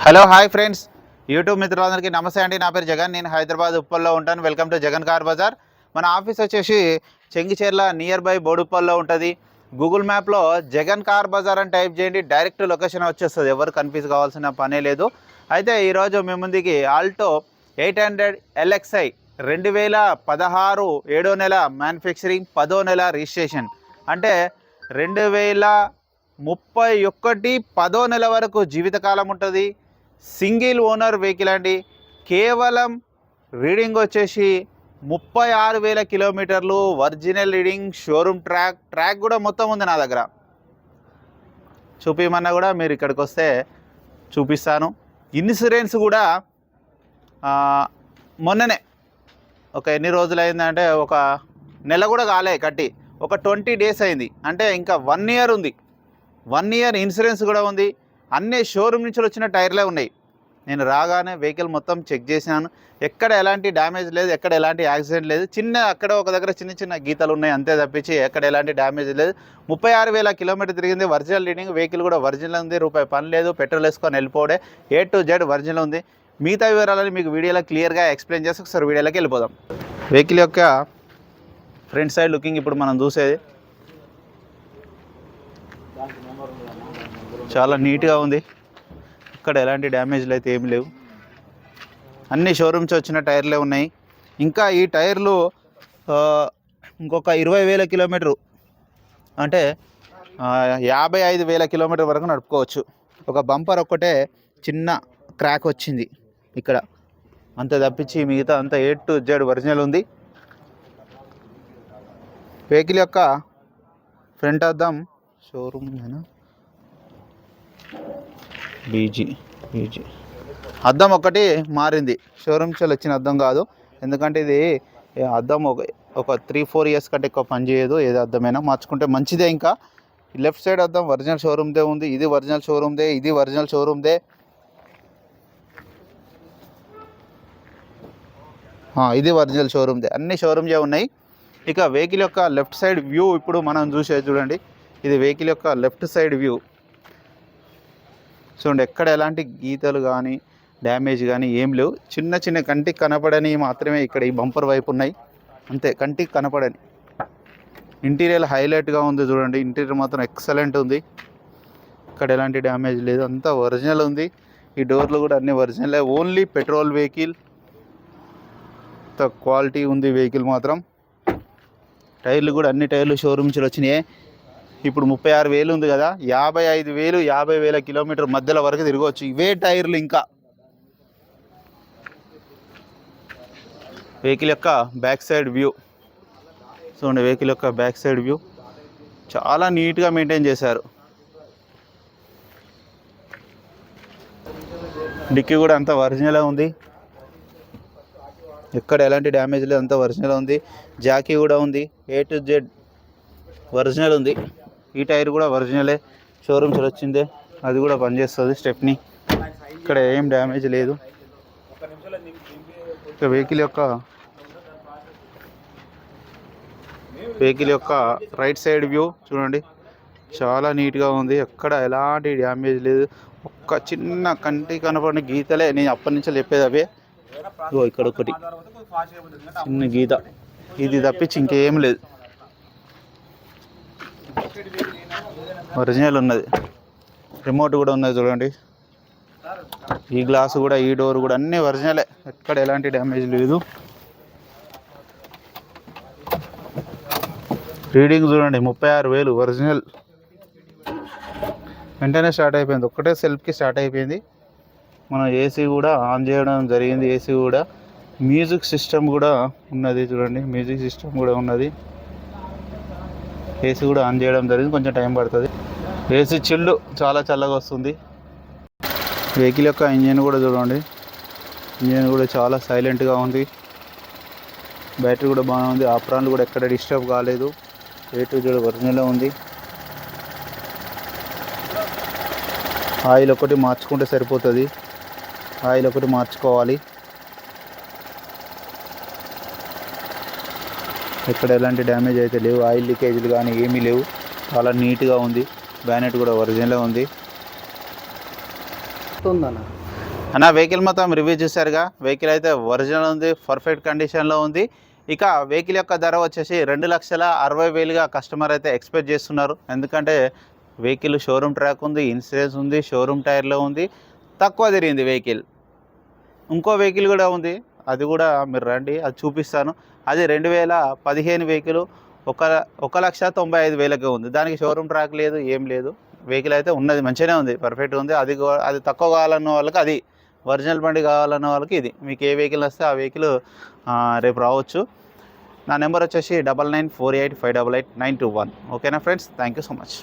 Hello hi friends, YouTube మిత్రులందరికీ నమస్తే అండి. నా పేరు జగన్. నేను హైదరాబాద్ ఉప్పల్లో ఉంటాను. Welcome to Jagan car bazaar. మన ఆఫీస్ వచ్చేసి చెంగిచెర్ల నియర్ బై బోడుప్పల్లో ఉంటుంది. గూగుల్ మ్యాప్లో జగన్ కార్ బజార్ అని టైప్ చేయండి, డైరెక్ట్ లొకేషన్ వచ్చేస్తుంది. ఎవరు కన్ఫ్యూజ్ కావాల్సిన పనే లేదు. అయితే ఈరోజు మీ ముందుకి ఆల్టో 800 LXi 2016 7వ నెల మ్యానుఫ్యాక్చరింగ్, 10వ నెల రిజిస్ట్రేషన్, అంటే 2031 10వ నెల వరకు జీవితకాలం ఉంటుంది. సింగిల్ ఓనర్ వెహికల్ అండి. కేవలం రీడింగ్ వచ్చేసి 36,000 కిలోమీటర్లు. ఒరిజినల్ రీడింగ్, షోరూమ్ ట్రాక్ కూడా మొత్తం ఉంది నా దగ్గర. చూపించమన్నా కూడా మీరు ఇక్కడికి వస్తే చూపిస్తాను. ఇన్సూరెన్స్ కూడా మొన్ననే ఒక ఎన్ని రోజులు అయిందంటే ఒక నెల కూడా కాలే కట్టి, ఒక 20 డేస్ అయింది. అంటే ఇంకా 1 ఇయర్ ఉంది. 1 ఇయర్ ఇన్సూరెన్స్ కూడా ఉంది. అన్నీ షోరూమ్ నుంచి వచ్చిన టైర్లే ఉన్నాయి. నేను రాగానే వెహికల్ మొత్తం చెక్ చేసినాను. ఎక్కడ ఎలాంటి డ్యామేజ్ లేదు, ఎక్కడ ఎలాంటి యాక్సిడెంట్ లేదు. అక్కడ ఒక దగ్గర చిన్న గీతలు ఉన్నాయి, అంతే తప్పించి ఎక్కడ ఎలాంటి డ్యామేజ్ లేదు. 36,000 కిలోమీటర్ తిరిగింది. ఒరిజినల్ రీడింగ్, వెహికల్ కూడా ఒరిజినల్ ఉంది. రూపాయి పని లేదు. పెట్రోల్ వేసుకొని వెళ్ళిపోవడే. A to Z ఒరిజినల్ ఉంది. మిగతా వివరాలని మీకు వీడియోలో క్లియర్గా ఎక్స్ప్లెయిన్ చేసి ఒకసారి వీడియోలోకి వెళ్ళిపోదాం. వెహికల్ యొక్క ఫ్రంట్ సైడ్ లుకింగ్ ఇప్పుడు మనం చూసేది చాలా నీట్గా ఉంది. ఇక్కడ ఎలాంటి డ్యామేజ్లు అయితే ఏమి లేవు. అన్ని షోరూమ్స్ వచ్చిన టైర్లే ఉన్నాయి. ఇంకా ఈ టైర్లు ఇంకొక 20,000 కిలోమీటరు, అంటే 55,000 కిలోమీటర్ వరకు నడుపుకోవచ్చు. ఒక బంపర్ ఒక్కటే చిన్న క్రాక్ వచ్చింది ఇక్కడ, అంత తప్పించి మిగతా అంతా A to Z ఒరిజినల్ ఉంది. వెహికల్ యొక్క ఫ్రంట్ అద్దం షోరూమ్ బీజీ అద్దం ఒకటి మారింది. షోరూమ్ నుంచి వచ్చిన అద్దం కాదు, ఎందుకంటే ఇది అద్దం ఒక 3-4 ఇయర్స్ కంటే ఎక్కువ పనిచేయదు. ఏది అద్దమైనా మార్చుకుంటే మంచిదే. ఇంకా లెఫ్ట్ సైడ్ అద్దం ఒరిజినల్ షోరూమ్దే ఉంది. ఇది ఒరిజినల్ షోరూమ్దే, ఇది ఒరిజినల్ షోరూమ్దే. ఇది ఒరిజినల్ షోరూమ్దే. అన్ని షోరూమ్దే ఉన్నాయి. ఇక వెహికల్ యొక్క లెఫ్ట్ సైడ్ వ్యూ ఇప్పుడు మనం చూసేది చూడండి. ఇది వెహికల్ యొక్క లెఫ్ట్ సైడ్ వ్యూ చూడండి. ఎక్కడ ఎలాంటి గీతలు కానీ డ్యామేజ్ కానీ ఏం లేవు. చిన్న కంటికి కనపడని మాత్రమే ఇక్కడ ఈ బంపర్ వైపు ఉన్నాయి, అంతే. కంటికి కనపడని. ఇంటీరియర్ హైలైట్గా ఉంది చూడండి. ఇంటీరియర్ మాత్రం ఎక్సలెంట్ ఉంది. ఇక్కడ ఎలాంటి డ్యామేజ్ లేదు, అంతా ఒరిజినల్ ఉంది. ఈ డోర్లు కూడా అన్నీ ఒరిజినలే. ఓన్లీ పెట్రోల్ వెహికల్, క్వాలిటీ ఉంది వెహికల్ మాత్రం. టైర్లు కూడా అన్ని టైర్లు షోరూమ్ నుంచి వచ్చినాయి. ఇప్పుడు 36,000 ఉంది కదా, 55,000 50,000 కిలోమీటర్ మధ్యలో వరకు తిరగవచ్చు ఇవే టైర్లు. ఇంకా వెహికల్ యొక్క బ్యాక్ సైడ్ వ్యూ చూడండి. వెహికల్ యొక్క బ్యాక్ సైడ్ వ్యూ చాలా నీట్గా మెయింటైన్ చేశారు. డిక్కీ కూడా అంతా ఒరిజినల్ ఉంది. ఎక్కడ ఎలాంటి డ్యామేజ్ లేదు, అంతా ఒరిజినల్ ఉంది. జాకీ కూడా ఉంది. A to Z ఒరిజినల్ ఉంది. ఈ టైర్ కూడా ఒరిజినలే, షోరూమ్స్ వచ్చిందే. అది కూడా పనిచేస్తుంది. స్టెప్నీ ఇక్కడ ఏం డ్యామేజ్ లేదు. ఇక వెహికల్ యొక్క రైట్ సైడ్ వ్యూ చూడండి. చాలా నీట్గా ఉంది. ఎక్కడ ఎలాంటి డ్యామేజ్ లేదు. ఒక్క చిన్న కంటి కనపడిన గీతలే, నేను అప్పటి నుంచి చెప్పేది అవే. ఇక్కడ ఒకటి చిన్న గీత, ఇది తప్పించి ఇంకేం లేదు. ఒరిజినల్ ఉన్నది. రిమోట్ కూడా ఉన్నది చూడండి. ఈ గ్లాసు కూడా, ఈ డోర్ కూడా అన్నీ ఒరిజినలే. ఎక్కడ ఎలాంటి డ్యామేజ్ లేదు. రీడింగ్ చూడండి 36,000 ఒరిజినల్. వెంటనే స్టార్ట్ అయిపోయింది. ఒక్కటే సెల్ఫ్కి స్టార్ట్ అయిపోయింది. మనం ఏసీ కూడా ఆన్ చేయడం జరిగింది. ఏసీ కూడా, మ్యూజిక్ సిస్టమ్ కూడా ఉన్నది చూడండి. మ్యూజిక్ సిస్టమ్ కూడా ఉన్నది. ఏసీ కూడా ఆన్ చేయడం జరిగింది. కొంచెం టైం పడుతుంది. ఏసీ చిల్డ్, చాలా చల్లగా వస్తుంది. వెహికల్ యొక్క ఇంజన్ కూడా చూడండి. ఇంజన్ కూడా చాలా సైలెంట్గా ఉంది. బ్యాటరీ కూడా బాగానే ఉంది. ఆప్రాన్లు కూడా ఎక్కడ డిస్టర్బ్ కాలేదు. A to Z ఒరిజినల్ ఉంది. ఆయిల్ ఒకటి మార్చుకుంటే సరిపోతుంది. ఆయిల్ ఒకటి మార్చుకోవాలి. ఎక్కడ ఎలాంటి డ్యామేజ్ అయితే లేవు. ఆయిల్ లీకేజీలు కానీ ఏమీ లేవు. చాలా నీట్గా ఉంది. బ్యానెట్ కూడా ఒరిజినల్ ఉంది. అన్న వెహికల్ మొత్తం రివ్యూ చూసారుగా. వెహికల్ అయితే ఒరిజినల్ ఉంది, పర్ఫెక్ట్ కండిషన్లో ఉంది. ఇక వెహికల్ యొక్క ధర వచ్చేసి 2,60,000గా కస్టమర్ అయితే ఎక్స్పెక్ట్ చేస్తున్నారు. ఎందుకంటే వెహికల్ షోరూమ్ ట్రాక్ ఉంది, ఇన్సూరెన్స్ ఉంది, షోరూమ్ టైర్లో ఉంది, తక్కువ తిరిగింది వెహికల్. ఇంకో వెహికల్ కూడా ఉంది, అది కూడా మీరు రండి, అది చూపిస్తాను. అది 2015 వెహికల్ 1,95,000కే ఉంది. దానికి షోరూమ్ ట్రాక్ లేదు, ఏం లేదు. వెహికల్ అయితే ఉన్నది, మంచిగానే ఉంది, పర్ఫెక్ట్గా ఉంది. అది తక్కువ కావాలన్న వాళ్ళకి అది, ఒరిజినల్ బండి కావాలన్న వాళ్ళకి ఇది. మీకు ఏ వెహికల్ వస్తే ఆ వెహికల్ రేపు రావచ్చు. నా నెంబర్ వచ్చేసి 9948588921. ఓకేనా friends, thank you so much.